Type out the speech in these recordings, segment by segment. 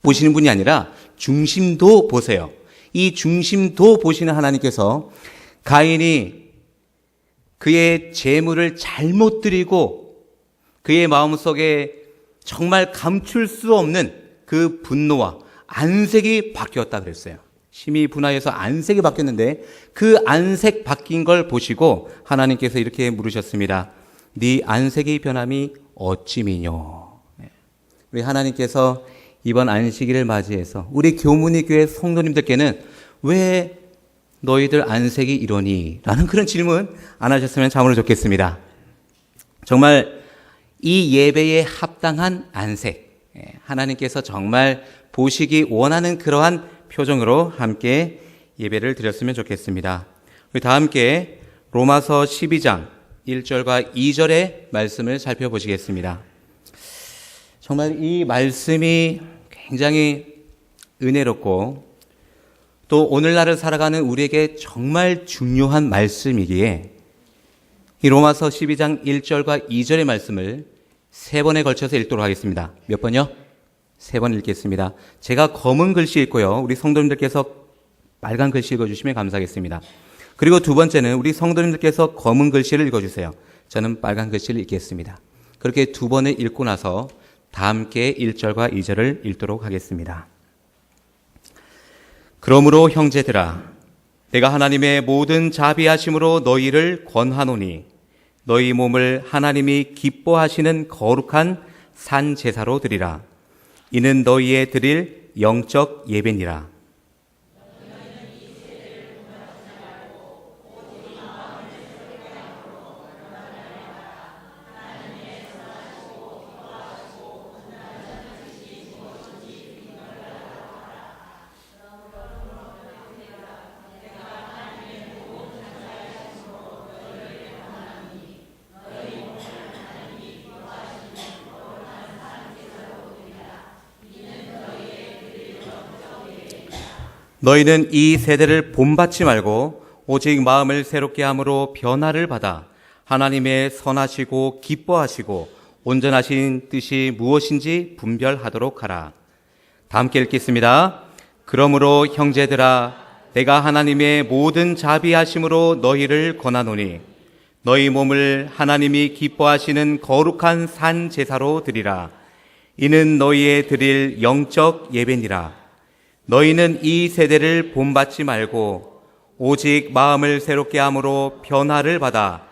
보시는 분이 아니라 중심도 보세요. 이 중심도 보시는 하나님께서 가인이 그의 재물을 잘못 드리고 그의 마음속에 정말 감출 수 없는 그 분노와 안색이 바뀌었다 그랬어요. 심히 분하여서 안색이 바뀌었는데 그 안색 바뀐 걸 보시고 하나님께서 이렇게 물으셨습니다. 네 안색이 변함이 어찌미뇨. 우리 하나님께서 이번 안식일을 맞이해서 우리 교문이 교회 성도님들께는 왜 너희들 안색이 이러니? 라는 그런 질문 안 하셨으면 참으로 좋겠습니다. 정말 이 예배에 합당한 안색, 하나님께서 정말 보시기 원하는 그러한 표정으로 함께 예배를 드렸으면 좋겠습니다. 우리 다 함께 로마서 12장 1절과 2절의 말씀을 살펴보시겠습니다. 정말 이 말씀이 굉장히 은혜롭고 또 오늘날을 살아가는 우리에게 정말 중요한 말씀이기에 이 로마서 12장 1절과 2절의 말씀을 세 번에 걸쳐서 읽도록 하겠습니다. 몇 번요? 세 번 읽겠습니다. 제가 검은 글씨 읽고요. 우리 성도님들께서 빨간 글씨 읽어주시면 감사하겠습니다. 그리고 두 번째는 우리 성도님들께서 검은 글씨를 읽어주세요. 저는 빨간 글씨를 읽겠습니다. 그렇게 두 번을 읽고 나서 다 함께 1절과 2절을 읽도록 하겠습니다. 그러므로 형제들아, 내가 하나님의 모든 자비하심으로 너희를 권하노니 너희 몸을 하나님이 기뻐하시는 거룩한 산 제사로 드리라. 이는 너희의 드릴 영적 예배니라. 너희는 이 세대를 본받지 말고 오직 마음을 새롭게 함으로 변화를 받아 하나님의 선하시고 기뻐하시고 온전하신 뜻이 무엇인지 분별하도록 하라. 다 함께 읽겠습니다. 그러므로 형제들아, 내가 하나님의 모든 자비하심으로 너희를 권하노니 너희 몸을 하나님이 기뻐하시는 거룩한 산 제사로 드리라. 이는 너희의 드릴 영적 예배니라. 너희는 이 세대를 본받지 말고 오직 마음을 새롭게 함으로 변화를 받아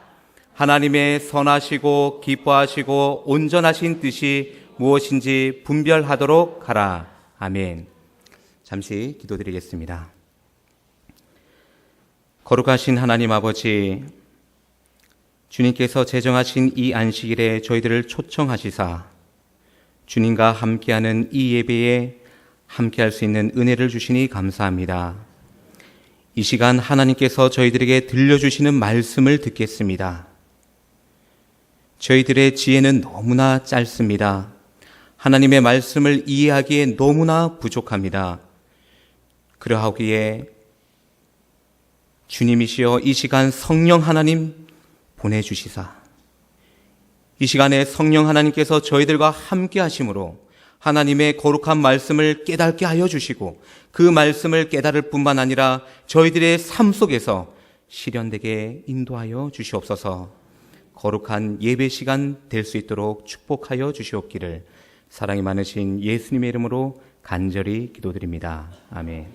하나님의 선하시고 기뻐하시고 온전하신 뜻이 무엇인지 분별하도록 하라. 아멘. 잠시 기도드리겠습니다. 거룩하신 하나님 아버지, 주님께서 제정하신 이 안식일에 저희들을 초청하시사 주님과 함께하는 이 예배에 함께할 수 있는 은혜를 주시니 감사합니다. 이 시간 하나님께서 저희들에게 들려주시는 말씀을 듣겠습니다. 저희들의 지혜는 너무나 짧습니다. 하나님의 말씀을 이해하기에 너무나 부족합니다. 그러하기에 주님이시여 이 시간 성령 하나님 보내주시사 이 시간에 성령 하나님께서 저희들과 함께 하심으로 하나님의 거룩한 말씀을 깨닫게 하여 주시고 그 말씀을 깨달을 뿐만 아니라 저희들의 삶 속에서 실현되게 인도하여 주시옵소서. 거룩한 예배 시간 될 수 있도록 축복하여 주시옵기를 사랑이 많으신 예수님의 이름으로 간절히 기도드립니다. 아멘.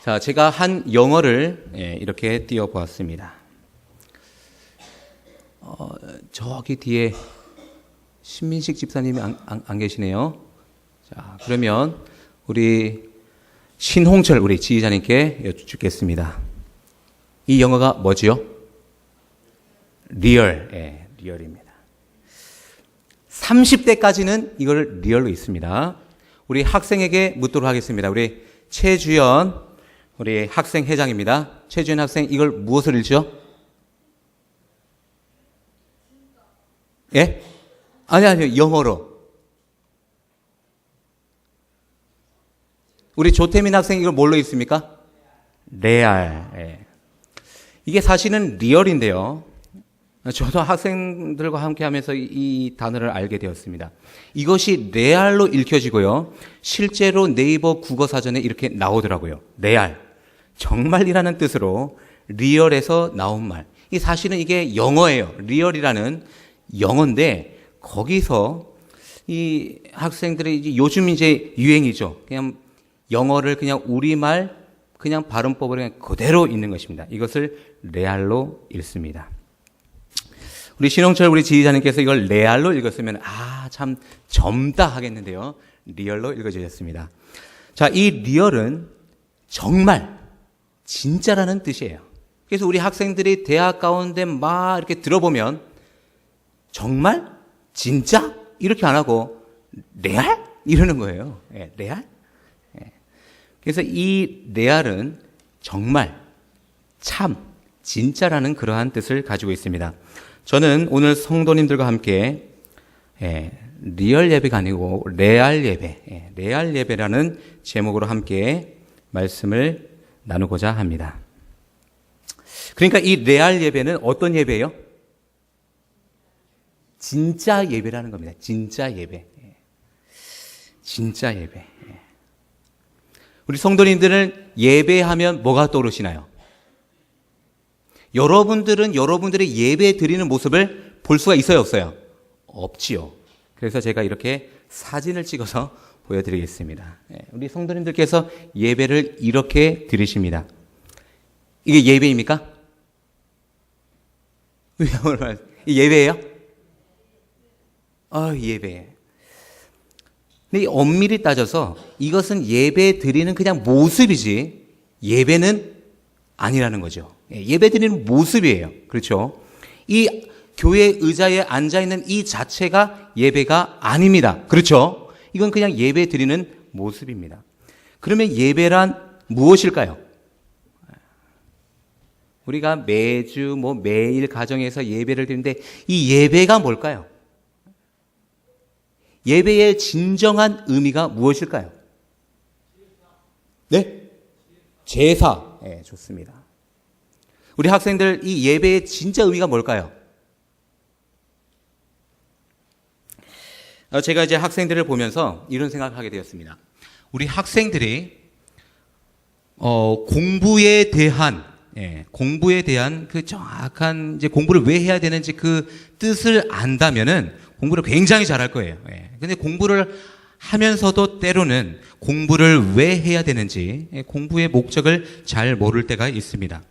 자, 제가 한 영어를 이렇게 띄워보았습니다. 저기 뒤에 신민식 집사님이 안 계시네요. 자, 그러면 우리 신홍철 우리 지휘자님께 여쭙겠습니다. 이 영어가 뭐지요? 리얼, 리얼입니다. 30대까지는 이걸 리얼로 있습니다. 우리 학생에게 묻도록 하겠습니다. 우리 최주연, 우리 학생 회장입니다. 최주연 학생, 이걸 무엇을 읽죠? 예? 아니요, 영어로. 우리 조태민 학생, 이걸 뭘로 있습니까? 레알. 예. 이게 사실은 리얼인데요. 저도 학생들과 함께 하면서 이 단어를 알게 되었습니다. 이것이 레알로 읽혀지고요. 실제로 네이버 국어사전에 이렇게 나오더라고요. 레알. 정말이라는 뜻으로 리얼에서 나온 말. 이 사실은 이게 영어예요. 리얼이라는 영어인데 거기서 이 학생들이 이제 요즘 이제 유행이죠. 그냥 영어를 그냥 우리말 그냥 발음법으로 그냥 그대로 읽는 것입니다. 이것을 레알로 읽습니다. 우리 신홍철 우리 지휘자님께서 이걸 레알로 읽었으면 참 젊다 하겠는데요. 리얼로 읽어주셨습니다. 자, 이 리얼은 정말 진짜라는 뜻이에요. 그래서 우리 학생들이 대학 가운데 막 이렇게 들어보면 정말? 진짜? 이렇게 안 하고 레알? 이러는 거예요. 레알? 그래서 이 레알은 정말, 참, 진짜라는 그러한 뜻을 가지고 있습니다. 저는 오늘 성도님들과 함께 리얼 예배가 아니고 레알 예배, 레알 예배라는 제목으로 함께 말씀을 나누고자 합니다. 그러니까 이 레알 예배는 어떤 예배예요? 진짜 예배라는 겁니다. 진짜 예배. 진짜 예배. 우리 성도님들은 예배하면 뭐가 떠오르시나요? 여러분들은 여러분들의 예배 드리는 모습을 볼 수가 있어요, 없어요? 없지요. 그래서 제가 이렇게 사진을 찍어서 보여드리겠습니다. 우리 성도님들께서 예배를 이렇게 드리십니다. 이게 예배입니까? 예배예요? 예배. 근데 엄밀히 따져서 이것은 예배 드리는 그냥 모습이지 예배는 아니라는 거죠. 예배 드리는 모습이에요. 그렇죠? 이 교회 의자에 앉아있는 이 자체가 예배가 아닙니다. 그렇죠? 이건 그냥 예배 드리는 모습입니다. 그러면 예배란 무엇일까요? 우리가 매주 매일 가정에서 예배를 드리는데 이 예배가 뭘까요? 예배의 진정한 의미가 무엇일까요? 네? 제사. 좋습니다. 우리 학생들 이 예배의 진짜 의미가 뭘까요? 제가 이제 학생들을 보면서 이런 생각을 하게 되었습니다. 우리 학생들이 공부에 대한 그 정확한 이제 공부를 왜 해야 되는지 그 뜻을 안다면은 공부를 굉장히 잘할 거예요. 근데 공부를 하면서도 때로는 공부를 왜 해야 되는지 공부의 목적을 잘 모를 때가 있습니다.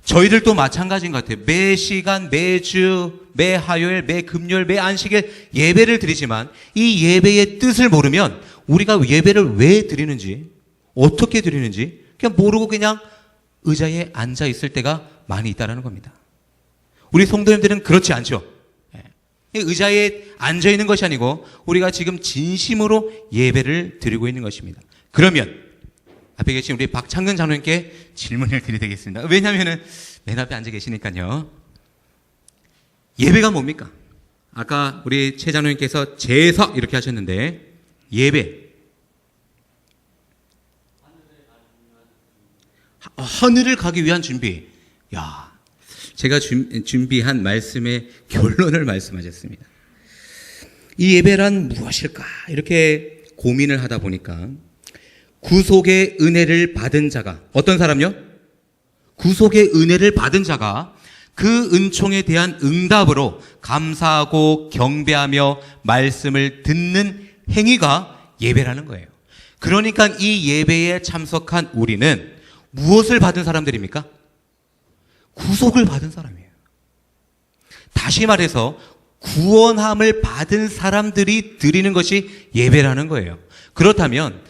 저희들도 마찬가지인 것 같아요. 매 시간, 매주, 매 화요일, 매 금요일, 매 안식일 예배를 드리지만 이 예배의 뜻을 모르면 우리가 예배를 왜 드리는지, 어떻게 드리는지 그냥 모르고 그냥 의자에 앉아 있을 때가 많이 있다는 겁니다. 우리 성도님들은 그렇지 않죠. 의자에 앉아 있는 것이 아니고 우리가 지금 진심으로 예배를 드리고 있는 것입니다. 그러면 앞에 계신 우리 박창근 장로님께 질문을 드려야 되겠습니다. 왜냐하면은 맨 앞에 앉아 계시니까요. 예배가 뭡니까? 아까 우리 최 장로님께서 제사 이렇게 하셨는데 예배. 하늘을 가기 위한 준비. 제가 준비한 말씀의 결론을 말씀하셨습니다. 이 예배란 무엇일까? 이렇게 고민을 하다 보니까 구속의 은혜를 받은 자가 어떤 사람요? 구속의 은혜를 받은 자가 그 은총에 대한 응답으로 감사하고 경배하며 말씀을 듣는 행위가 예배라는 거예요. 그러니까 이 예배에 참석한 우리는 무엇을 받은 사람들입니까? 구속을 받은 사람이에요. 다시 말해서 구원함을 받은 사람들이 드리는 것이 예배라는 거예요. 그렇다면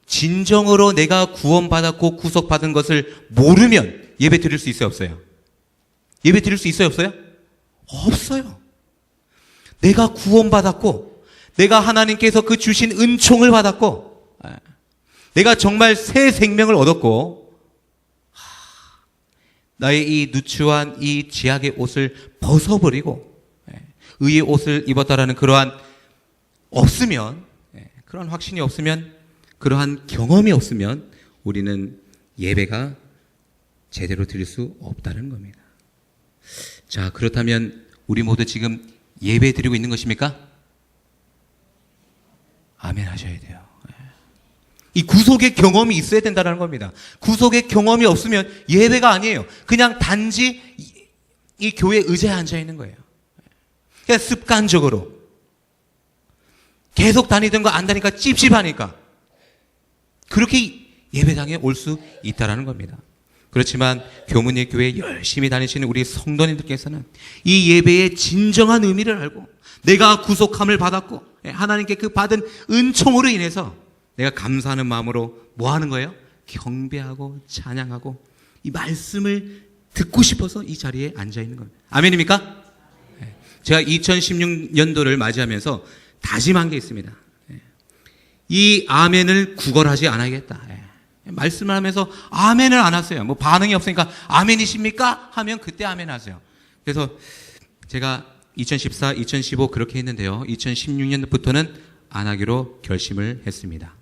진정으로 내가 구원받았고 구속받은 것을 모르면 예배 드릴 수 있어요, 없어요? 예배 드릴 수 있어요, 없어요? 없어요. 내가 구원받았고 내가 하나님께서 그 주신 은총을 받았고 내가 정말 새 생명을 얻었고 나의 이 누추한 이 지약의 옷을 벗어버리고 의의 옷을 입었다라는 그러한 없으면 그런 확신이 없으면 그러한 경험이 없으면 우리는 예배가 제대로 드릴 수 없다는 겁니다. 자, 그렇다면 우리 모두 지금 예배 드리고 있는 것입니까? 아멘 하셔야 돼요. 이 구속의 경험이 있어야 된다는 겁니다. 구속의 경험이 없으면 예배가 아니에요. 그냥 단지 이 교회 의자에 앉아 있는 거예요. 그냥 습관적으로 계속 다니던 거 안 다니까 찝찝하니까 그렇게 예배당에 올 수 있다는 겁니다. 그렇지만 교문의 교회에 열심히 다니시는 우리 성도님들께서는 이 예배의 진정한 의미를 알고 내가 구속함을 받았고 하나님께 그 받은 은총으로 인해서 내가 감사하는 마음으로 뭐 하는 거예요? 경배하고 찬양하고 이 말씀을 듣고 싶어서 이 자리에 앉아 있는 겁니다. 아멘입니까? 제가 2016년도를 맞이하면서 다짐한 게 있습니다. 이 아멘을 구걸하지 않아야겠다. 말씀을 하면서 아멘을 안 하세요. 뭐 반응이 없으니까 아멘이십니까? 하면 그때 아멘 하세요. 그래서 제가 2014, 2015 그렇게 했는데요. 2016년부터는 안 하기로 결심을 했습니다.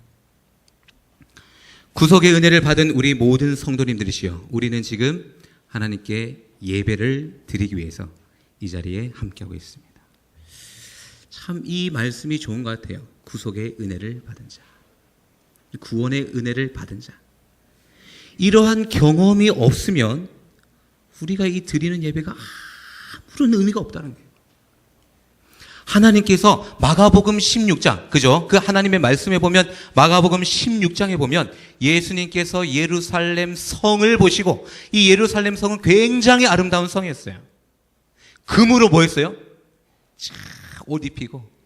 구속의 은혜를 받은 우리 모든 성도님들이시여, 우리는 지금 하나님께 예배를 드리기 위해서 이 자리에 함께하고 있습니다. 참 이 말씀이 좋은 것 같아요. 구속의 은혜를 받은 자, 구원의 은혜를 받은 자. 이러한 경험이 없으면 우리가 이 드리는 예배가 아무런 의미가 없다는 거예요. 하나님께서 마가복음 16장, 그죠? 그 하나님의 말씀에 보면 마가복음 16장에 보면 예수님께서 예루살렘 성을 보시고 이 예루살렘 성은 굉장히 아름다운 성이었어요. 금으로 뭐 했어요? 쫙 옷 입히고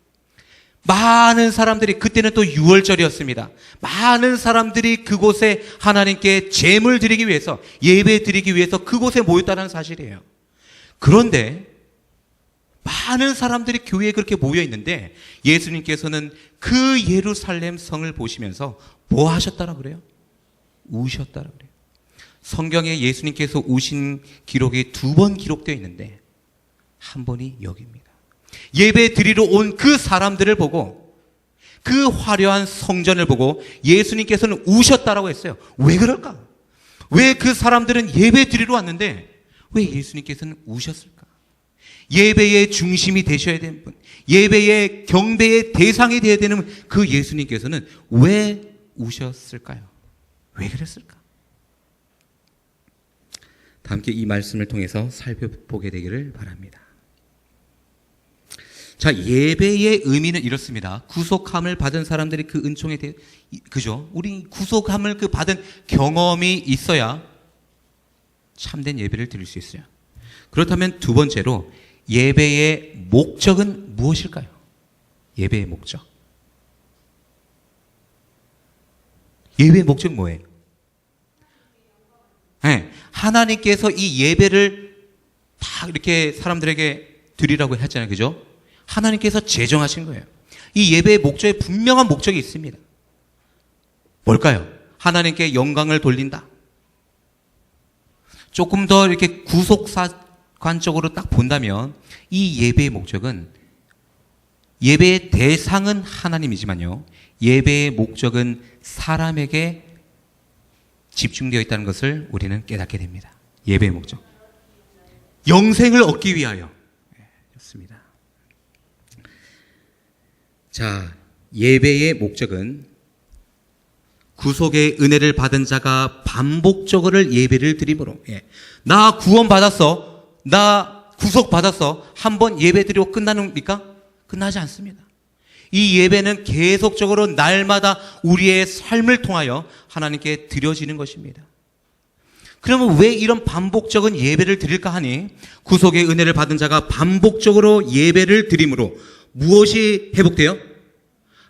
많은 사람들이, 그때는 또 6월절이었습니다. 많은 사람들이 그곳에 하나님께 제물 드리기 위해서, 예배 드리기 위해서 그곳에 모였다는 사실이에요. 그런데 많은 사람들이 교회에 그렇게 모여 있는데 예수님께서는 그 예루살렘 성을 보시면서 뭐 하셨다라 그래요? 우셨다라 그래요. 성경에 예수님께서 우신 기록이 2번 기록되어 있는데 한 번이 여기입니다. 예배 드리러 온 그 사람들을 보고, 그 화려한 성전을 보고 예수님께서는 우셨다라고 했어요. 왜 그럴까? 왜 그 사람들은 예배 드리러 왔는데 왜 예수님께서는 우셨을까? 예배의 중심이 되셔야 되는 분, 예배의 경배의 대상이 되어야 되는 그 예수님께서는 왜 우셨을까요? 왜 그랬을까? 다 함께 이 말씀을 통해서 살펴보게 되기를 바랍니다. 자, 예배의 의미는 이렇습니다. 구속함을 받은 사람들이 그 은총에 대해, 그죠? 우리 구속함을 그 받은 경험이 있어야 참된 예배를 드릴 수 있어요. 그렇다면 두 번째로 예배의 목적은 무엇일까요? 예배의 목적. 예배의 목적은 뭐예요? 네, 하나님께서 이 예배를 다 이렇게 사람들에게 드리라고 했잖아요. 그죠? 하나님께서 제정하신 거예요. 이 예배의 목적에 분명한 목적이 있습니다. 뭘까요? 하나님께 영광을 돌린다. 조금 더 이렇게 구속관적으로 딱 본다면 이 예배의 목적은, 예배의 대상은 하나님이지만요, 예배의 목적은 사람에게 집중되어 있다는 것을 우리는 깨닫게 됩니다. 예배의 목적. 영생을 얻기 위하여. 좋습니다. 자, 예배의 목적은 구속의 은혜를 받은 자가 반복적으로 예배를 드림으로, 나 구원받았어, 나 구속받았어, 한번 예배 드리고 끝나는입니까? 끝나지 않습니다. 이 예배는 계속적으로 날마다 우리의 삶을 통하여 하나님께 드려지는 것입니다. 그러면 왜 이런 반복적인 예배를 드릴까 하니, 구속의 은혜를 받은 자가 반복적으로 예배를 드림으로 무엇이 회복돼요?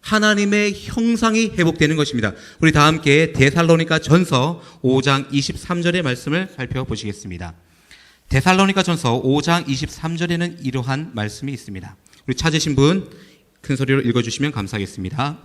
하나님의 형상이 회복되는 것입니다. 우리 다 함께 데살로니가 전서 5장 23절의 말씀을 살펴보시겠습니다. 데살로니가 전서 5장 23절에는 이러한 말씀이 있습니다. 우리 찾으신 분 큰 소리로 읽어주시면 감사하겠습니다.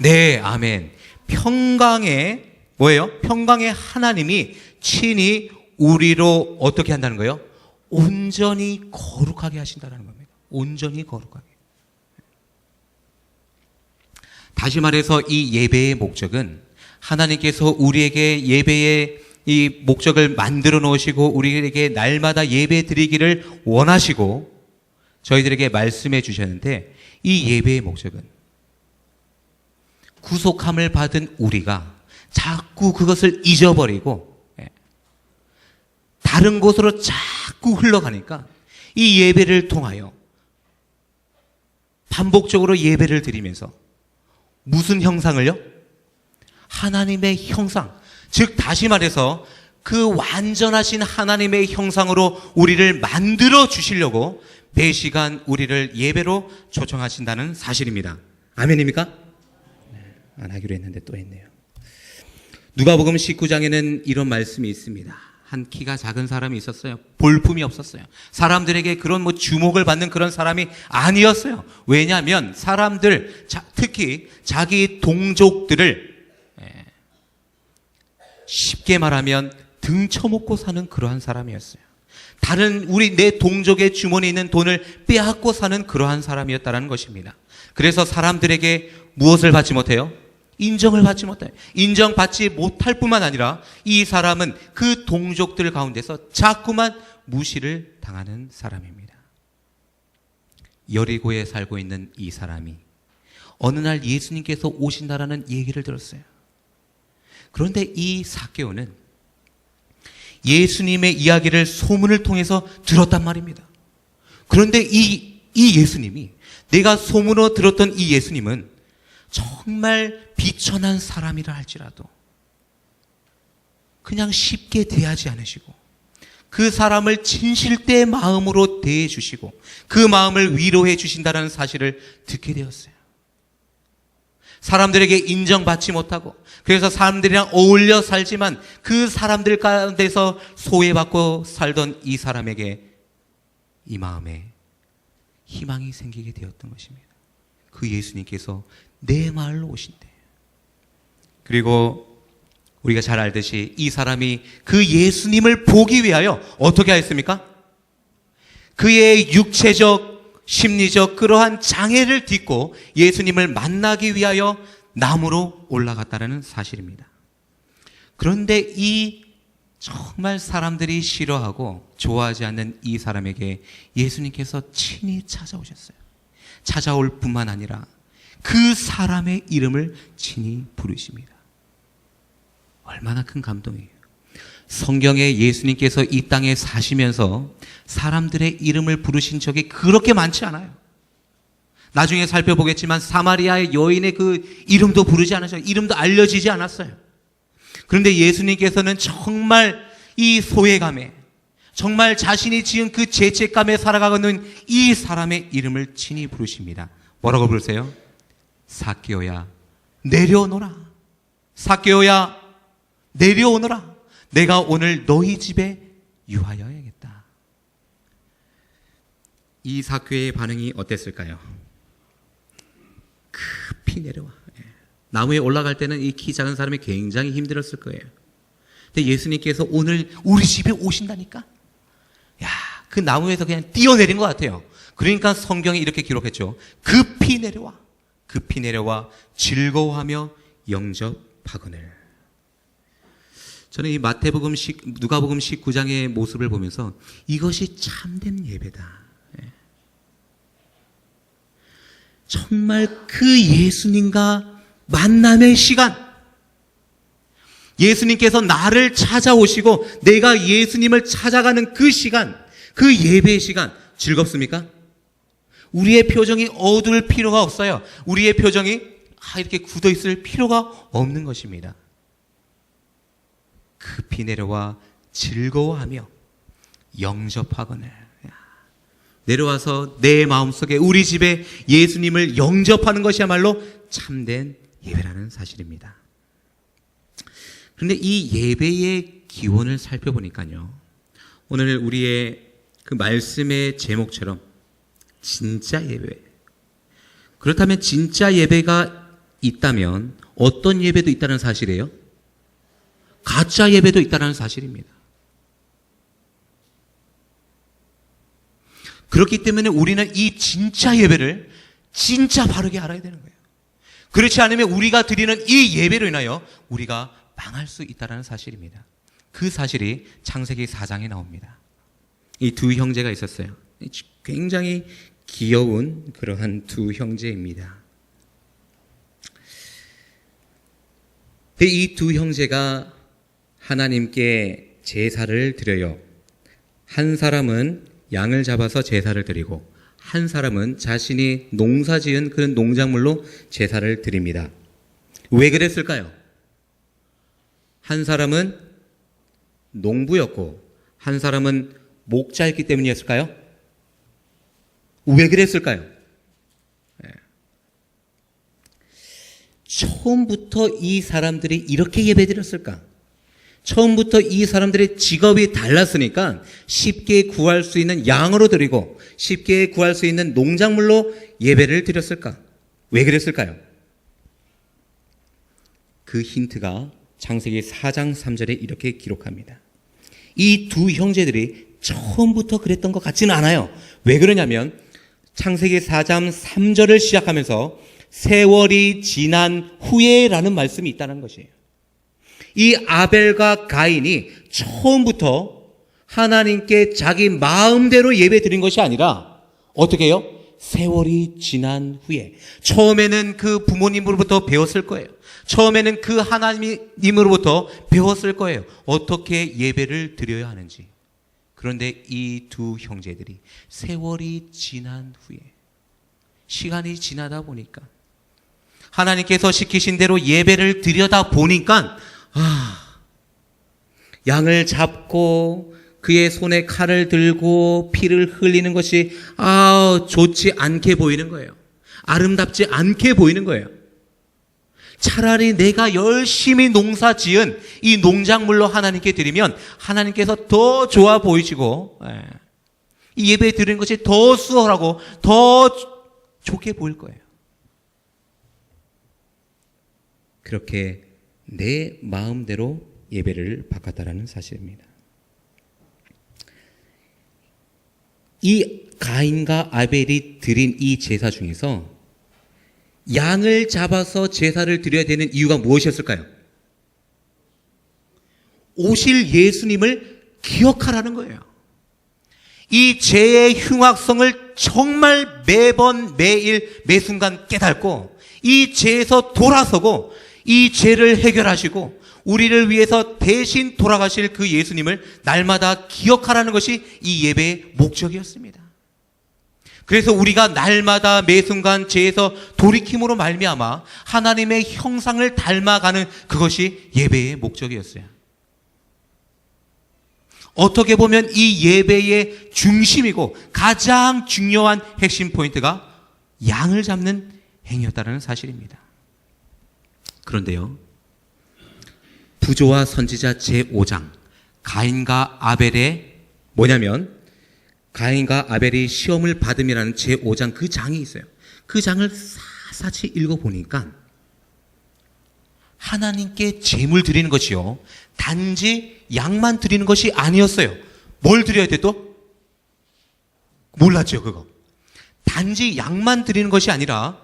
네, 아멘. 평강의, 뭐예요? 평강의 하나님이 친히 우리로 어떻게 한다는 거예요? 온전히 거룩하게 하신다는 겁니다. 온전히 거룩하게. 다시 말해서 이 예배의 목적은 하나님께서 우리에게 예배의 이 목적을 만들어 놓으시고 우리에게 날마다 예배 드리기를 원하시고 저희들에게 말씀해 주셨는데, 이 예배의 목적은 구속함을 받은 우리가 자꾸 그것을 잊어버리고 다른 곳으로 자꾸 흘러가니까 이 예배를 통하여 반복적으로 예배를 드리면서 무슨 형상을요? 하나님의 형상, 즉 다시 말해서 그 완전하신 하나님의 형상으로 우리를 만들어 주시려고 매 시간 우리를 예배로 초청하신다는 사실입니다. 아멘입니까? 안 하기로 했는데 또 했네요. 누가복음 19장에는 이런 말씀이 있습니다. 한 키가 작은 사람이 있었어요. 볼품이 없었어요. 사람들에게 그런 주목을 받는 그런 사람이 아니었어요. 왜냐하면 사람들, 특히 자기 동족들을 쉽게 말하면 등쳐먹고 사는 그러한 사람이었어요. 다른 내 동족의 주머니에 있는 돈을 빼앗고 사는 그러한 사람이었다는 것입니다. 그래서 사람들에게 무엇을 받지 못해요? 인정을 받지 못해요. 인정받지 못할 뿐만 아니라 이 사람은 그 동족들 가운데서 자꾸만 무시를 당하는 사람입니다. 여리고에 살고 있는 이 사람이 어느 날 예수님께서 오신다라는 얘기를 들었어요. 그런데 이 삭개오는 예수님의 이야기를 소문을 통해서 들었단 말입니다. 그런데 이 예수님이, 내가 소문으로 들었던 이 예수님은 정말 비천한 사람이라 할지라도 그냥 쉽게 대하지 않으시고 그 사람을 진실된 마음으로 대해 주시고 그 마음을 위로해 주신다는 사실을 듣게 되었어요. 사람들에게 인정받지 못하고 그래서 사람들이랑 어울려 살지만 그 사람들 가운데서 소외받고 살던 이 사람에게 이 마음에 희망이 생기게 되었던 것입니다. 그 예수님께서 내 마을로 오신대. 그리고 우리가 잘 알듯이 이 사람이 그 예수님을 보기 위하여 어떻게 하였습니까? 그의 육체적, 심리적 그러한 장애를 딛고 예수님을 만나기 위하여 나무로 올라갔다는 사실입니다. 그런데 이 정말 사람들이 싫어하고 좋아하지 않는 이 사람에게 예수님께서 친히 찾아오셨어요. 찾아올 뿐만 아니라 그 사람의 이름을 친히 부르십니다. 얼마나 큰 감동이에요. 성경에 예수님께서 이 땅에 사시면서 사람들의 이름을 부르신 적이 그렇게 많지 않아요. 나중에 살펴보겠지만 사마리아의 여인의 그 이름도 부르지 않으셨어요. 이름도 알려지지 않았어요. 그런데 예수님께서는 정말 이 소외감에, 정말 자신이 지은 그 죄책감에 살아가는 이 사람의 이름을 친히 부르십니다. 뭐라고 부르세요? 삭개오야 내려오너라. 삭개오야 내려오너라. 내가 오늘 너희 집에 유하여야겠다. 이 삭개오의 반응이 어땠을까요? 급히 내려와. 나무에 올라갈 때는 이 키 작은 사람이 굉장히 힘들었을 거예요. 근데 예수님께서 오늘 우리 집에 오신다니까? 야, 그 나무에서 그냥 뛰어내린 것 같아요. 그러니까 성경이 이렇게 기록했죠. 급히 내려와. 급히 내려와 즐거워하며 영접하거늘. 저는 이 누가복음 19장의 모습을 보면서 이것이 참된 예배다. 정말 그 예수님과 만남의 시간, 예수님께서 나를 찾아오시고 내가 예수님을 찾아가는 그 시간, 그 예배의 시간 즐겁습니까? 우리의 표정이 어두울 필요가 없어요. 우리의 표정이 이렇게 굳어 있을 필요가 없는 것입니다. 급히 내려와 즐거워하며 영접하거늘. 내려와서 내 마음속에 우리 집에 예수님을 영접하는 것이야말로 참된 예배라는 사실입니다. 그런데 이 예배의 기원을 살펴보니까요, 오늘 우리의 그 말씀의 제목처럼 진짜 예배. 그렇다면 진짜 예배가 있다면 어떤 예배도 있다는 사실이에요? 가짜 예배도 있다는 사실입니다. 그렇기 때문에 우리는 이 진짜 예배를 진짜 바르게 알아야 되는 거예요. 그렇지 않으면 우리가 드리는 이 예배로 인하여 우리가 망할 수 있다는 사실입니다. 그 사실이 창세기 4장에 나옵니다. 이 두 형제가 있었어요. 굉장히 귀여운 그러한 두 형제입니다. 이 두 형제가 하나님께 제사를 드려요. 한 사람은 양을 잡아서 제사를 드리고 한 사람은 자신이 농사 지은 그런 농작물로 제사를 드립니다. 왜 그랬을까요? 한 사람은 농부였고 한 사람은 목자였기 때문이었을까요? 왜 그랬을까요? 처음부터 이 사람들이 이렇게 예배드렸을까? 처음부터 이 사람들의 직업이 달랐으니까 쉽게 구할 수 있는 양으로 드리고 쉽게 구할 수 있는 농작물로 예배를 드렸을까? 왜 그랬을까요? 그 힌트가 창세기 4장 3절에 이렇게 기록합니다. 이 두 형제들이 처음부터 그랬던 것 같지는 않아요. 왜 그러냐면 창세기 4장 3절을 시작하면서 세월이 지난 후에라는 말씀이 있다는 것이에요. 이 아벨과 가인이 처음부터 하나님께 자기 마음대로 예배 드린 것이 아니라 어떻게 해요? 세월이 지난 후에. 처음에는 그 부모님으로부터 배웠을 거예요. 처음에는 그 하나님으로부터 배웠을 거예요. 어떻게 예배를 드려야 하는지. 그런데 이 두 형제들이 세월이 지난 후에, 시간이 지나다 보니까 하나님께서 시키신 대로 예배를 드려다 보니까 양을 잡고 그의 손에 칼을 들고 피를 흘리는 것이 좋지 않게 보이는 거예요. 아름답지 않게 보이는 거예요. 차라리 내가 열심히 농사 지은 이 농작물로 하나님께 드리면 하나님께서 더 좋아 보이시고 이 예배 드리는 것이 더 수월하고 더 좋게 보일 거예요. 그렇게 내 마음대로 예배를 바꿨다라는 사실입니다. 이 가인과 아벨이 드린 이 제사 중에서 양을 잡아서 제사를 드려야 되는 이유가 무엇이었을까요? 오실 예수님을 기억하라는 거예요. 이 죄의 흉악성을 정말 매번 매일 매순간 깨닫고 이 죄에서 돌아서고 이 죄를 해결하시고 우리를 위해서 대신 돌아가실 그 예수님을 날마다 기억하라는 것이 이 예배의 목적이었습니다. 그래서 우리가 날마다 매순간 죄에서 돌이킴으로 말미암아 하나님의 형상을 닮아가는 그것이 예배의 목적이었어요. 어떻게 보면 이 예배의 중심이고 가장 중요한 핵심 포인트가 양을 잡는 행위였다는 사실입니다. 그런데요, 부조와 선지자 제5장 가인과 아벨의 뭐냐면 가인과 아벨이 시험을 받음이라는 제5장 그 장이 있어요. 그 장을 샅샅이 읽어보니까 하나님께 제물 드리는 것이요, 단지 양만 드리는 것이 아니었어요. 뭘 드려야 돼 또? 몰랐죠 그거. 단지 양만 드리는 것이 아니라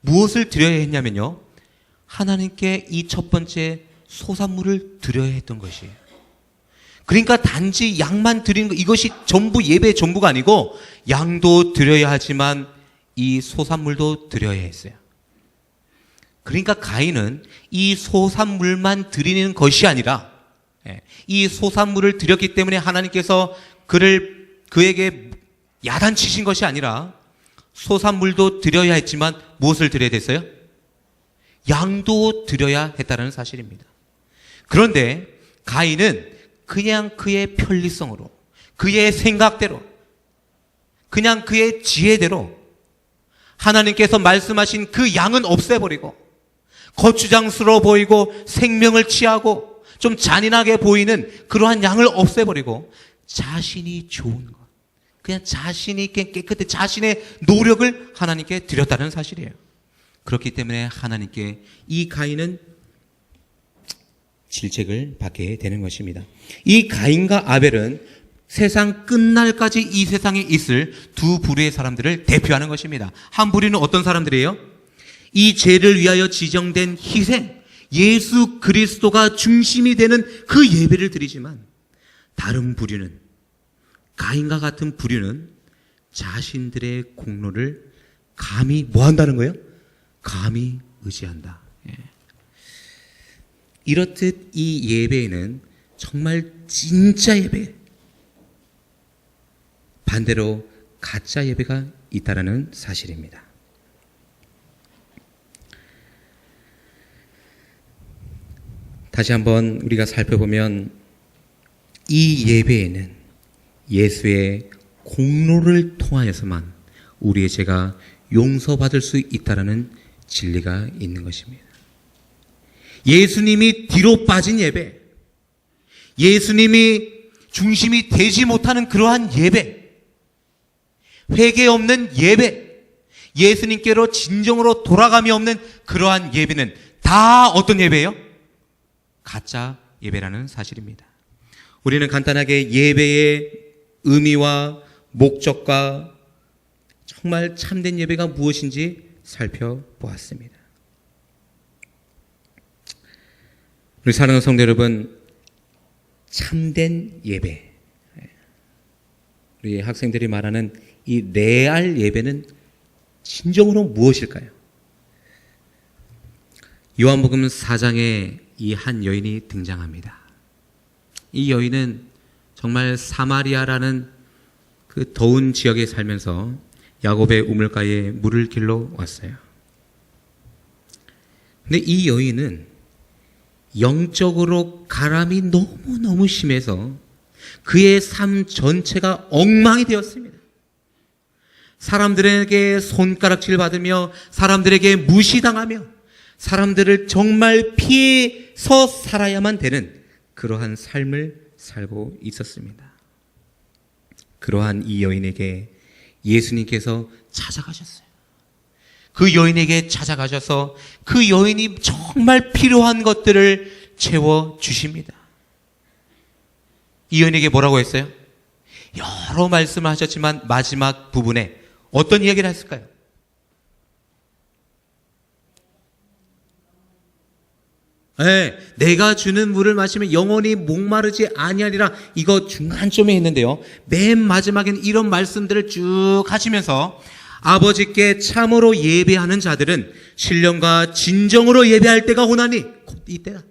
무엇을 드려야 했냐면요, 하나님께 이 첫 번째 소산물을 드려야 했던 것이에요. 그러니까 단지 양만 드리는 것, 이것이 전부 예배의 전부가 아니고 양도 드려야 하지만 이 소산물도 드려야 했어요. 그러니까 가인은 이 소산물만 드리는 것이 아니라 이 소산물을 드렸기 때문에 하나님께서 그에게 야단치신 것이 아니라 소산물도 드려야 했지만 무엇을 드려야 됐어요? 양도 드려야 했다는 사실입니다. 그런데 가인은 그냥 그의 편리성으로, 그의 생각대로, 그냥 그의 지혜대로 하나님께서 말씀하신 그 양은 없애버리고 거추장스러워 보이고 생명을 취하고 좀 잔인하게 보이는 그러한 양을 없애버리고 자신이 좋은 것, 그냥 자신이 깨끗해 자신의 노력을 하나님께 드렸다는 사실이에요. 그렇기 때문에 하나님께 이 가인은 질책을 받게 되는 것입니다. 이 가인과 아벨은 세상 끝날까지 이 세상에 있을 두 부류의 사람들을 대표하는 것입니다. 한 부류는 어떤 사람들이에요? 이 죄를 위하여 지정된 희생, 예수 그리스도가 중심이 되는 그 예배를 드리지만, 다른 부류는, 가인과 같은 부류는 자신들의 공로를 감히 뭐 한다는 거예요? 감히 의지한다. 이렇듯 이 예배에는 정말 진짜 예배, 반대로 가짜 예배가 있다는 사실입니다. 다시 한번 우리가 살펴보면 이 예배에는 예수의 공로를 통하여서만 우리의 죄가 용서받을 수 있다는 진리가 있는 것입니다. 예수님이 뒤로 빠진 예배, 예수님이 중심이 되지 못하는 그러한 예배, 회개 없는 예배, 예수님께로 진정으로 돌아감이 없는 그러한 예배는 다 어떤 예배예요? 가짜 예배라는 사실입니다. 우리는 간단하게 예배의 의미와 목적과 정말 참된 예배가 무엇인지 살펴보았습니다. 우리 사랑하는 성도 여러분, 참된 예배, 우리 학생들이 말하는 이 레알 예배는 진정으로 무엇일까요? 요한복음 4장에 이 한 여인이 등장합니다. 이 여인은 정말 사마리아라는 그 더운 지역에 살면서 야곱의 우물가에 물을 길러 왔어요. 근데 이 여인은 영적으로 가람이 너무너무 심해서 그의 삶 전체가 엉망이 되었습니다. 사람들에게 손가락질 받으며 사람들에게 무시당하며 사람들을 정말 피해서 살아야만 되는 그러한 삶을 살고 있었습니다. 그러한 이 여인에게 예수님께서 찾아가셨어요. 그 여인에게 찾아가셔서 그 여인이 정말 필요한 것들을 채워주십니다. 이 여인에게 뭐라고 했어요? 여러 말씀을 하셨지만 마지막 부분에 어떤 이야기를 했을까요? 네, 내가 주는 물을 마시면 영원히 목마르지 아니하리라. 이거 중간쯤에 했는데요. 맨 마지막엔 이런 말씀들을 쭉 하시면서 아버지께 참으로 예배하는 자들은 신령과 진정으로 예배할 때가 오나니 곧 이때다.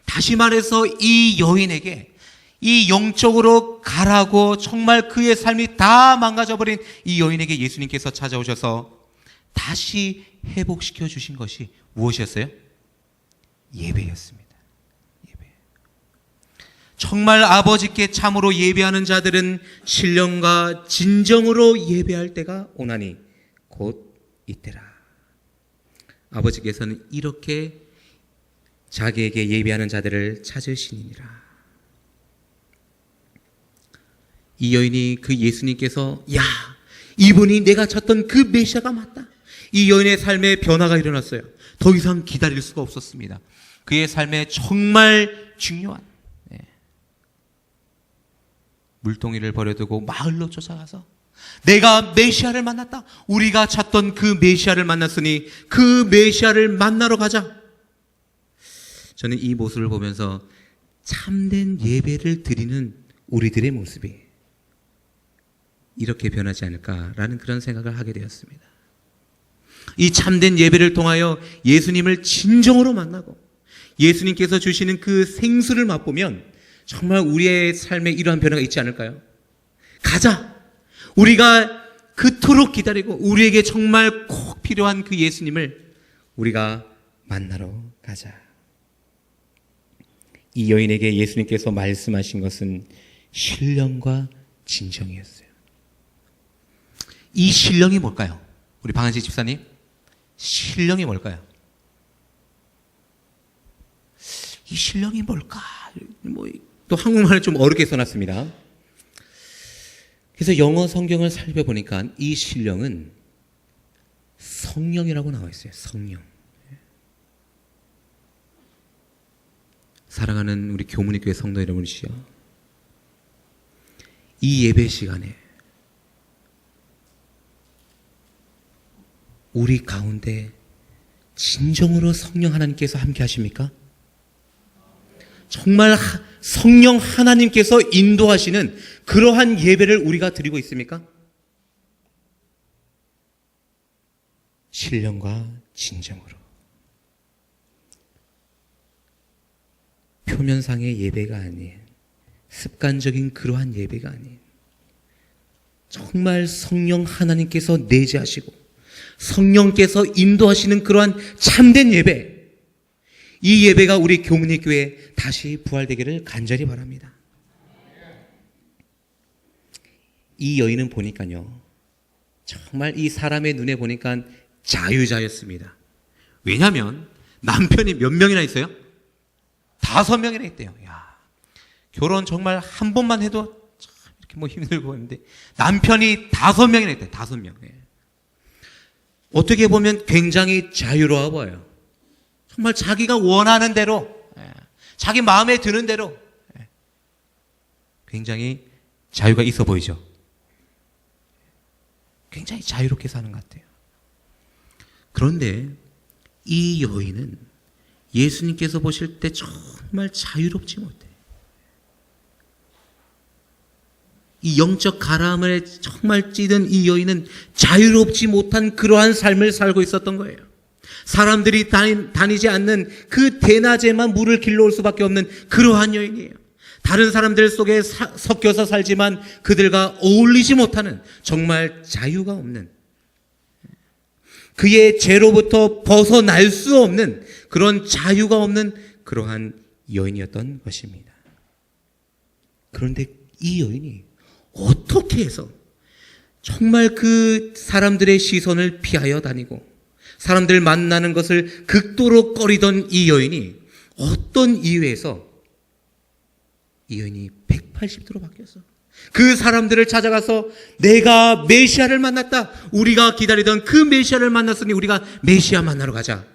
다시 말해서 이 여인에게 이 영적으로 가라고 정말 그의 삶이 다 망가져버린 이 여인에게 예수님께서 찾아오셔서 다시 회복시켜 주신 것이 무엇이었어요? 예배였습니다. 예배. 정말 아버지께 참으로 예배하는 자들은 신령과 진정으로 예배할 때가 오나니 곧 이때라. 아버지께서는 이렇게 자기에게 예배하는 자들을 찾으시니라. 이 여인이 그 예수님께서 야, 이분이 내가 찾던 그 메시아가 맞다. 이 여인의 삶에 변화가 일어났어요. 더 이상 기다릴 수가 없었습니다. 그의 삶에 정말 중요한 물동이를 버려두고 마을로 쫓아가서 내가 메시아를 만났다. 우리가 찾던 그 메시아를 만났으니 그 메시아를 만나러 가자. 저는 이 모습을 보면서 참된 예배를 드리는 우리들의 모습이 이렇게 변하지 않을까라는 그런 생각을 하게 되었습니다. 이 참된 예배를 통하여 예수님을 진정으로 만나고 예수님께서 주시는 그 생수를 맛보면 정말 우리의 삶에 이러한 변화가 있지 않을까요? 가자! 우리가 그토록 기다리고 우리에게 정말 꼭 필요한 그 예수님을 우리가 만나러 가자. 이 여인에게 예수님께서 말씀하신 것은 신령과 진정이었어요. 이 신령이 뭘까요? 우리 방한식 집사님, 신령이 뭘까요? 이 신령이 뭘까? 또 한국말을 좀 어렵게 써놨습니다. 그래서 영어 성경을 살펴보니까 이 신령은 성령이라고 나와 있어요. 성령. 사랑하는 우리 교문의교회 성도 여러분이시여, 이 예배 시간에 우리 가운데 진정으로 성령 하나님께서 함께 하십니까? 정말 성령 하나님께서 인도하시는 그러한 예배를 우리가 드리고 있습니까? 신령과 진정으로. 표면상의 예배가 아닌, 습관적인 그러한 예배가 아닌, 정말 성령 하나님께서 내재하시고 성령께서 인도하시는 그러한 참된 예배, 이 예배가 우리 교문리교회에 다시 부활되기를 간절히 바랍니다. 이 여인은 보니까요, 정말 이 사람의 눈에 보니까 자유자였습니다. 왜냐하면 남편이 몇 명이나 있어요? 5명이나 있대요. 야, 결혼 정말 한 번만 해도 참 이렇게 뭐 힘들고 했는데 남편이 5명이나 있대요. 5명. 어떻게 보면 굉장히 자유로워 보여요. 정말 자기가 원하는 대로, 자기 마음에 드는 대로 굉장히 자유가 있어 보이죠. 굉장히 자유롭게 사는 것 같아요. 그런데 이 여인은 예수님께서 보실 때 정말 자유롭지 못해. 이 영적 가람에 정말 찌든 이 여인은 자유롭지 못한 그러한 삶을 살고 있었던 거예요. 사람들이 다니지 않는 그 대낮에만 물을 길러올 수밖에 없는 그러한 여인이에요. 다른 사람들 속에 섞여서 살지만 그들과 어울리지 못하는, 정말 자유가 없는, 그의 죄로부터 벗어날 수 없는 그런 자유가 없는 그러한 여인이었던 것입니다. 그런데 이 여인이 어떻게 해서 정말 그 사람들의 시선을 피하여 다니고 사람들 만나는 것을 극도로 꺼리던 이 여인이 어떤 이유에서 이 여인이 180도로 바뀌었어. 그 사람들을 찾아가서 내가 메시아를 만났다. 우리가 기다리던 그 메시아를 만났으니 우리가 메시아 만나러 가자.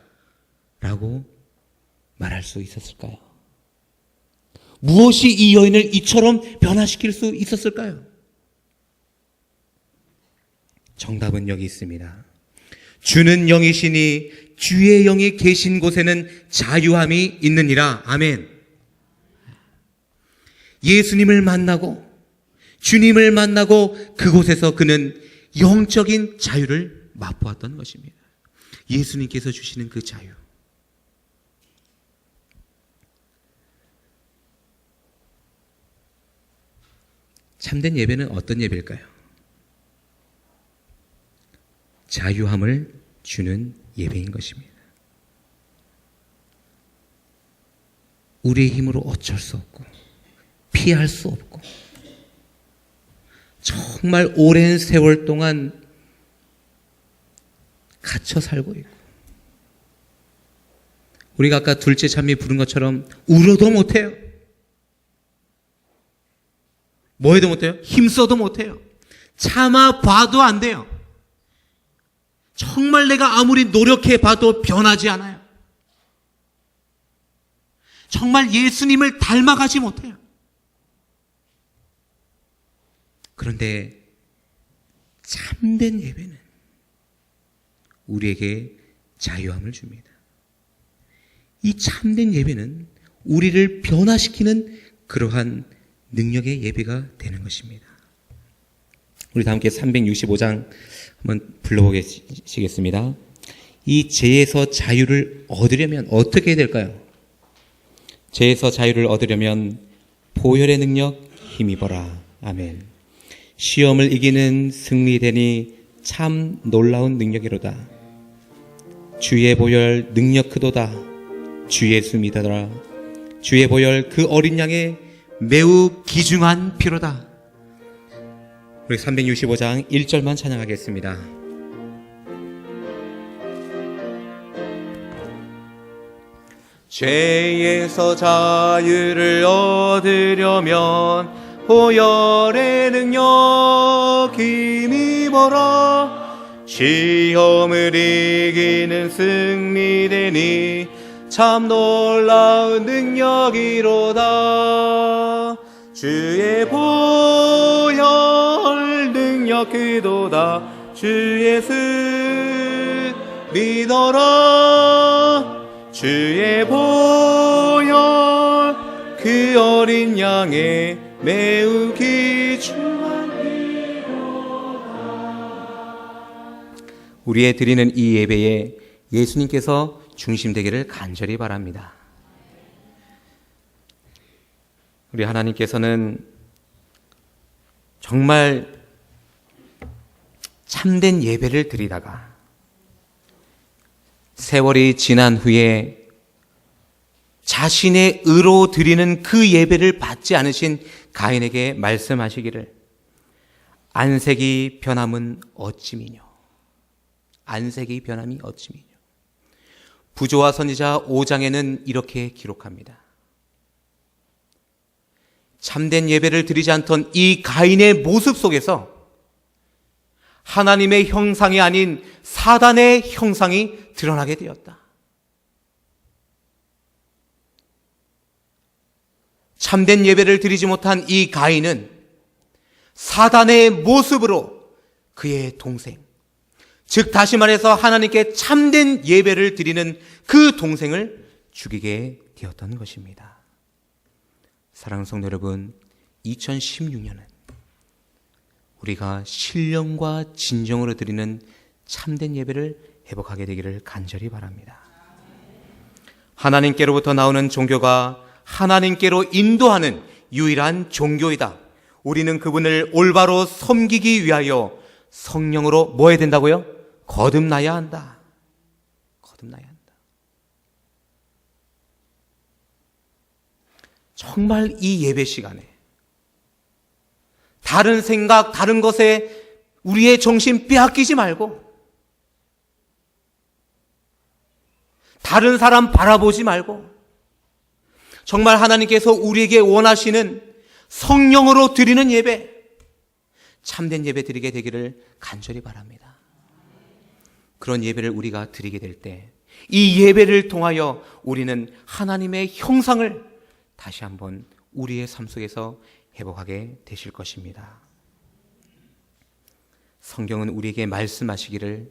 라고 말할 수 있었을까요? 무엇이 이 여인을 이처럼 변화시킬 수 있었을까요? 정답은 여기 있습니다. 주는 영이시니 주의 영이 계신 곳에는 자유함이 있느니라. 아멘. 예수님을 만나고 주님을 만나고 그곳에서 그는 영적인 자유를 맛보았던 것입니다. 예수님께서 주시는 그 자유. 참된 예배는 어떤 예배일까요? 자유함을 주는 예배인 것입니다. 우리의 힘으로 어쩔 수 없고 피할 수 없고 정말 오랜 세월 동안 갇혀 살고 있고, 우리가 아까 둘째 참미 부른 것처럼 울어도 못해요. 뭐 해도 못해요? 힘써도 못해요. 참아봐도 안 돼요. 정말 내가 아무리 노력해봐도 변하지 않아요. 정말 예수님을 닮아가지 못해요. 그런데 참된 예배는 우리에게 자유함을 줍니다. 이 참된 예배는 우리를 변화시키는 그러한 능력의 예배가 되는 것입니다. 우리 다 함께 365장 한번 불러보시겠습니다. 이 죄에서 자유를 얻으려면 어떻게 해야 될까요? 죄에서 자유를 얻으려면 보혈의 능력 힘입어라. 아멘. 시험을 이기는 승리되니 참 놀라운 능력이로다. 주의 보혈 능력 크도다. 주 예수 믿어라. 주의 보혈 그 어린 양의 매우 귀중한 피로다. 우리 365장 1절만 찬양하겠습니다. 죄에서 자유를 얻으려면 보혈의 능력 힘입어라. 시험을 이기는 승리되니 참 놀라운 능력이로다. 주의 보혈 능력 그도다. 주 예수 믿어라. 주의 보혈 그 어린 양의 매우 귀중한 이로다. 우리의 드리는 이 예배에 예수님께서 중심되기를 간절히 바랍니다. 우리 하나님께서는 정말 참된 예배를 드리다가 세월이 지난 후에 자신의 의로 드리는 그 예배를 받지 않으신 가인에게 말씀하시기를 안색이 변함은 어찌미뇨. 안색이 변함이 어찌미뇨. 부조와 선지자 5장에는 이렇게 기록합니다. 참된 예배를 드리지 않던 이 가인의 모습 속에서 하나님의 형상이 아닌 사단의 형상이 드러나게 되었다. 참된 예배를 드리지 못한 이 가인은 사단의 모습으로 그의 동생, 즉 다시 말해서 하나님께 참된 예배를 드리는 그 동생을 죽이게 되었던 것입니다. 사랑하는 성도 여러분, 2016년은 우리가 신령과 진정으로 드리는 참된 예배를 회복하게 되기를 간절히 바랍니다. 하나님께로부터 나오는 종교가 하나님께로 인도하는 유일한 종교이다. 우리는 그분을 올바로 섬기기 위하여 성령으로 뭐 해야 된다고요? 거듭나야 한다. 거듭나야 한다. 정말 이 예배 시간에 다른 생각, 다른 것에 우리의 정신 빼앗기지 말고 다른 사람 바라보지 말고 정말 하나님께서 우리에게 원하시는 성령으로 드리는 예배, 참된 예배 드리게 되기를 간절히 바랍니다. 그런 예배를 우리가 드리게 될 때 이 예배를 통하여 우리는 하나님의 형상을 다시 한번 우리의 삶 속에서 회복하게 되실 것입니다. 성경은 우리에게 말씀하시기를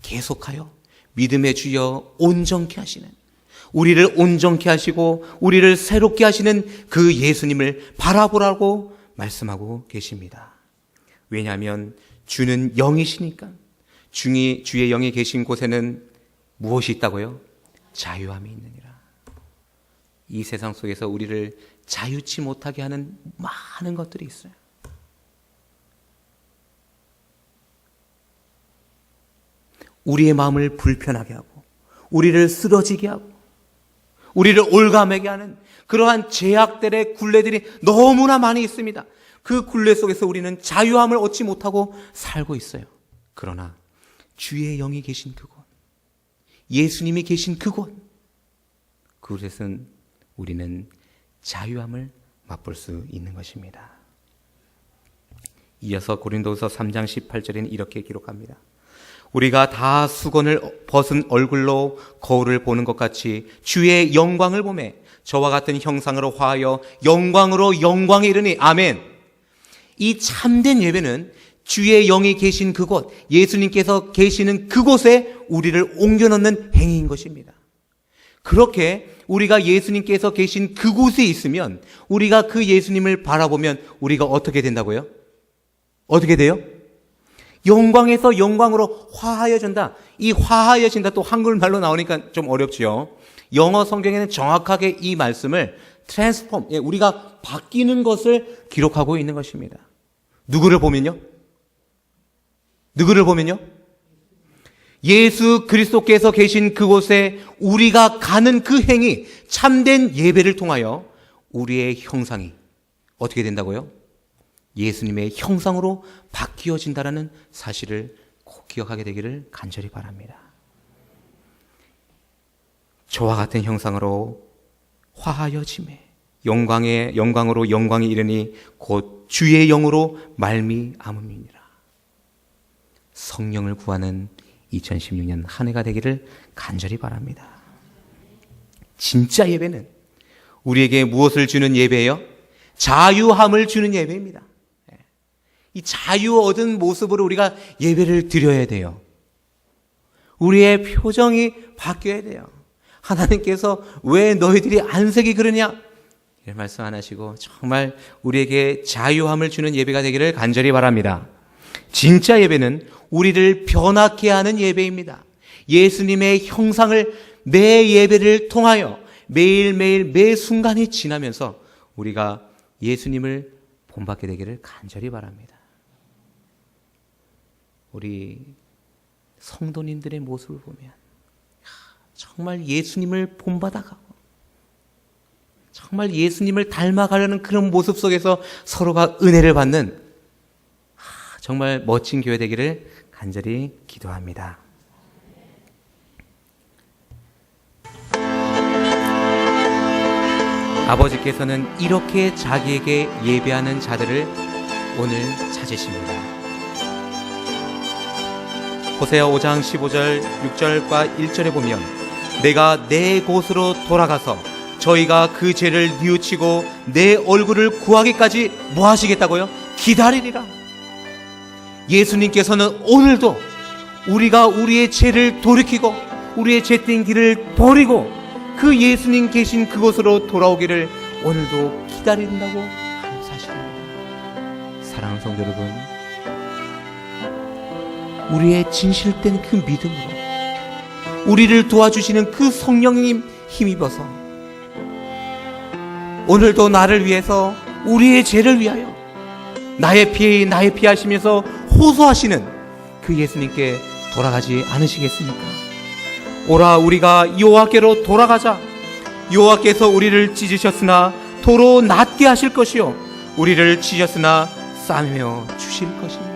계속하여 믿음의 주여 온전케 하시는, 우리를 온전케 하시고 우리를 새롭게 하시는 그 예수님을 바라보라고 말씀하고 계십니다. 왜냐하면 주는 영이시니까. 주의 영이 계신 곳에는 무엇이 있다고요? 자유함이 있느니라. 이 세상 속에서 우리를 자유치 못하게 하는 많은 것들이 있어요. 우리의 마음을 불편하게 하고 우리를 쓰러지게 하고 우리를 올가매게 하는 그러한 제약들의 굴레들이 너무나 많이 있습니다. 그 굴레 속에서 우리는 자유함을 얻지 못하고 살고 있어요. 그러나 주의 영이 계신 그곳, 예수님이 계신 그곳에서는 우리는 자유함을 맛볼 수 있는 것입니다. 이어서 고린도후서 3장 18절에는 이렇게 기록합니다. 우리가 다 수건을 벗은 얼굴로 거울을 보는 것 같이 주의 영광을 보매 저와 같은 형상으로 화하여 영광으로 영광에 이르니 아멘. 이 참된 예배는 주의 영이 계신 그곳, 예수님께서 계시는 그곳에 우리를 옮겨놓는 행위인 것입니다. 그렇게 우리가 예수님께서 계신 그곳에 있으면 우리가 그 예수님을 바라보면 우리가 어떻게 된다고요? 어떻게 돼요? 영광에서 영광으로 화하여진다. 이 화하여진다 또 한글말로 나오니까 좀 어렵지요. 영어 성경에는 정확하게 이 말씀을 트랜스폼, 우리가 바뀌는 것을 기록하고 있는 것입니다. 누구를 보면요? 예수 그리스도께서 계신 그곳에 우리가 가는 그 행위, 참된 예배를 통하여 우리의 형상이 어떻게 된다고요? 예수님의 형상으로 바뀌어진다라는 사실을 꼭 기억하게 되기를 간절히 바랍니다. 저와 같은 형상으로 화하여짐에 영광으로 영광이 이르니 곧 주의 영으로 말미암음이니라. 성령을 구하는 2016년 한 해가 되기를 간절히 바랍니다. 진짜 예배는 우리에게 무엇을 주는 예배예요? 자유함을 주는 예배입니다. 이 자유 얻은 모습으로 우리가 예배를 드려야 돼요. 우리의 표정이 바뀌어야 돼요. 하나님께서 왜 너희들이 안색이 그러냐? 이런 말씀 안 하시고 정말 우리에게 자유함을 주는 예배가 되기를 간절히 바랍니다. 진짜 예배는 우리를 변화케 하는 예배입니다. 예수님의 형상을 매 예배를 통하여 매일매일 매 순간이 지나면서 우리가 예수님을 본받게 되기를 간절히 바랍니다. 우리 성도님들의 모습을 보면 정말 예수님을 본받아가고 정말 예수님을 닮아가려는 그런 모습 속에서 서로가 은혜를 받는 정말 멋진 교회 되기를 간절히 기도합니다. 아버지께서는 이렇게 자기에게 예배하는 자들을 오늘 찾으십니다. 호세아 5장 15절 6절과 1절에 보면 내가 내 곳으로 돌아가서 저희가 그 죄를 뉘우치고 내 얼굴을 구하기까지 뭐 하시겠다고요? 기다리리라. 예수님께서는 오늘도 우리가 우리의 죄를 돌이키고 우리의 죄된 길을 버리고 그 예수님 계신 그곳으로 돌아오기를 오늘도 기다린다고 하는 사실입니다. 사랑하는 성도 여러분, 우리의 진실된 그 믿음으로 우리를 도와주시는 그 성령님 힘입어서 오늘도 나를 위해서 우리의 죄를 위하여 나의 피 하시면서 호소하시는 그 예수님께 돌아가지 않으시겠습니까? 오라 우리가 여호와께로 돌아가자. 여호와께서 우리를 찢으셨으나 도로 낫게 하실 것이요 우리를 찢으셨으나 싸매어 주실 것입니다.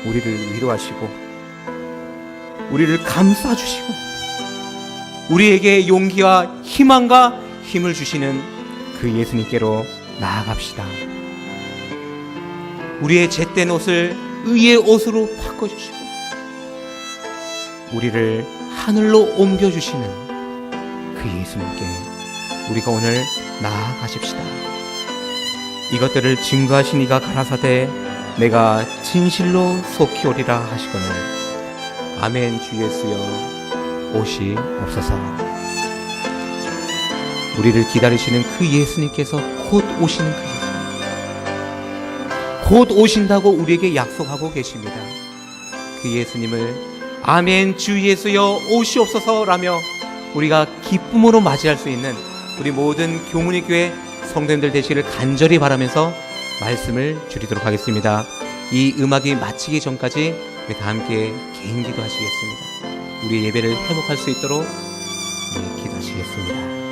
우리를 위로하시고 우리를 감싸주시고 우리에게 용기와 희망과 힘을 주시는 그 예수님께로 나아갑시다. 우리의 잿된 옷을 의의 옷으로 바꿔주시고 우리를 하늘로 옮겨주시는 그 예수님께 우리가 오늘 나아가십시다. 이것들을 증거하신 이가 가라사대 내가 진실로 속히 오리라 하시거늘 아멘. 주 예수여 오시옵소서. 우리를 기다리시는 그 예수님께서 곧 오시는 그 예수님, 곧 오신다고 우리에게 약속하고 계십니다. 그 예수님을 아멘 주 예수여 오시옵소서라며 우리가 기쁨으로 맞이할 수 있는 우리 모든 교문의 교회 성도님들 되시기를 간절히 바라면서 말씀을 줄이도록 하겠습니다. 이 음악이 마치기 전까지 우리 다 함께 개인 기도하시겠습니다. 우리의 예배를 회복할 수 있도록 기도하시겠습니다.